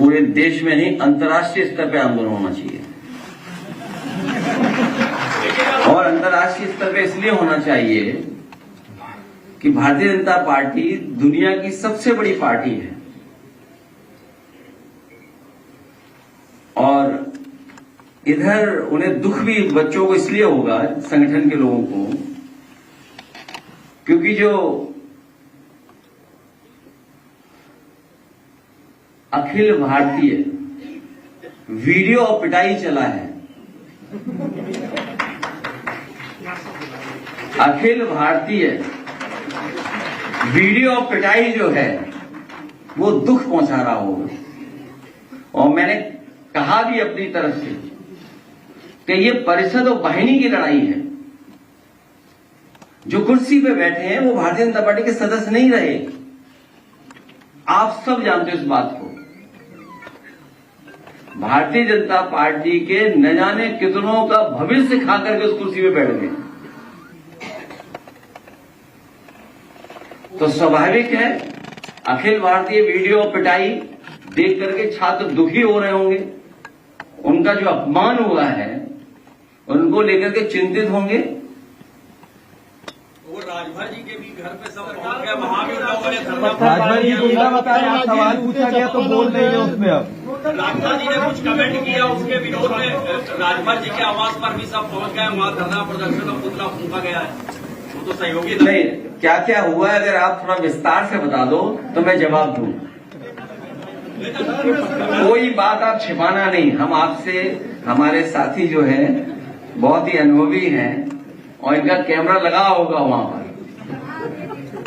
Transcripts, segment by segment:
पूरे देश में नहीं, अंतर्राष्ट्रीय स्तर पे आंदोलन होना चाहिए। और अंतर्राष्ट्रीय स्तर पे इसलिए होना चाहिए कि भारतीय जनता पार्टी दुनिया की सबसे बड़ी पार्टी है और इधर उन्हें दुख भी बच्चों को इसलिए होगा, संगठन के लोगों को, क्योंकि जो अखिल भारतीय वीडियो और पिटाई चला है, अखिल भारतीय वीडियो और पिटाई जो है वो दुख पहुंचा रहा होगा। और मैंने कहा भी अपनी तरफ से कि ये परिषद और वाहिनी की लड़ाई है। जो कुर्सी पे बैठे हैं वो भारतीय जनता पार्टी के सदस्य नहीं रहे, आप सब जानते हो इस बात को। भारतीय जनता पार्टी के न जाने कितनों का भविष्य खा करके उस कुर्सी पे बैठ गए। तो स्वाभाविक है अखिल भारतीय वीडियो पिटाई देख करके छात्र दुखी हो रहे होंगे, उनका जो अपमान हुआ है उनको लेकर के चिंतित होंगे। वो राजभर जी के भी घर पे सब पहुंच गए, वहां भी लोगों ने राजभर जी को बताया, सवाल पूछा गया तो बोल रही है उसमें। अब राजभर जी ने कुछ कमेंट किया उसके विरोध में, राजभर जी के आवास पर भी सब पहुंच गए, वहां धरना प्रदर्शन और पुतला फूंका गया है। वो तो सहयोगी नहीं, क्या क्या हुआ है अगर आप थोड़ा विस्तार से बता दो तो मैं जवाब दूं। कोई बात आप छिपाना नहीं। हम आपसे, हमारे साथी जो है बहुत ही अनुभवी हैं और इनका कैमरा लगा होगा वहां पर,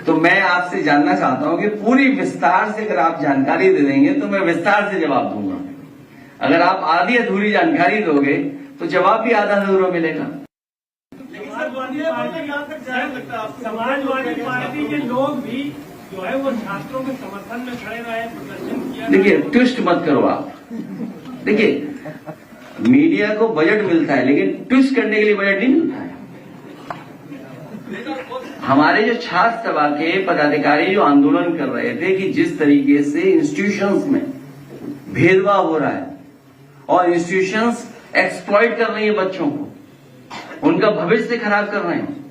तो मैं आपसे जानना चाहता हूं कि पूरी विस्तार से अगर आप जानकारी दे देंगे तो मैं विस्तार से जवाब दूंगा। अगर आप आधी अधूरी जानकारी दोगे तो जवाब भी आधा अधूरा मिलेगा। समाजवादी पार्टी के लोग भी जो है वो छात्रों के समर्थन में खड़े रहे, प्रदर्शन किया। देखिए, ट्विस्ट मत करो आप। देखिए, मीडिया को बजट मिलता है लेकिन ट्विस्ट करने के लिए बजट नहीं मिलता है। हमारे जो छात्र सभा के पदाधिकारी जो आंदोलन कर रहे थे कि जिस तरीके से इंस्टीट्यूशंस में भेदभाव हो रहा है और इंस्टीट्यूशंस एक्सप्लॉइट कर रही है बच्चों को, उनका भविष्य खराब कर रहे हैं।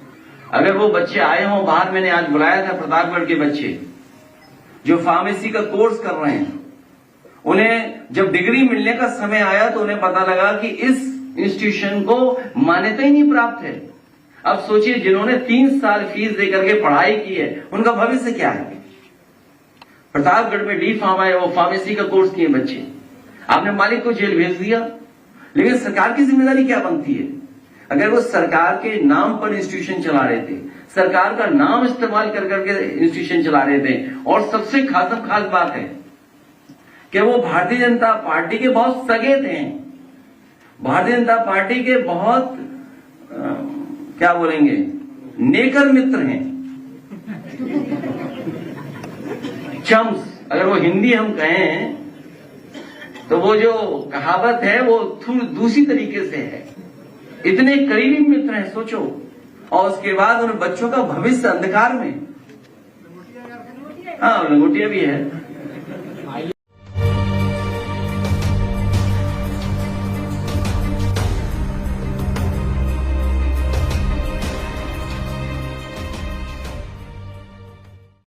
अगर वो बच्चे आए हों बाहर, मैंने आज बुलाया था प्रतापगढ़ के बच्चे जो फार्मेसी का कोर्स कर रहे हैं, उन्हें जब डिग्री मिलने का समय आया तो उन्हें पता लगा कि इस इंस्टीट्यूशन को मान्यता ही नहीं प्राप्त है। अब सोचिए, जिन्होंने 3 साल फीस देकर के पढ़ाई की है उनका भविष्य क्या है। प्रतापगढ़ में डी फार्मा है, वो फार्मेसी का कोर्स किए बच्चे, आपने मालिक को जेल भेज दिया। लेकिन सरकार की जिम्मेदारी क्या बनती है? अगर वो सरकार के नाम पर इंस्टीट्यूशन चला रहे थे, सरकार का नाम इस्तेमाल कर करके इंस्टीट्यूशन चला रहे थे, और सबसे खास बात है कि वो भारतीय जनता पार्टी के बहुत सगे थे, भारतीय जनता पार्टी के बहुत क्या बोलेंगे, नेकर मित्र हैं, चम्स। अगर वो हिंदी हम कहें तो वो जो कहावत है वो थोड़ी दूसरी तरीके से है। इतने करीबी मित्र हैं, सोचो। और उसके बाद उन बच्चों का भविष्य अंधकार में। हाँ, लंगोटिया भी है।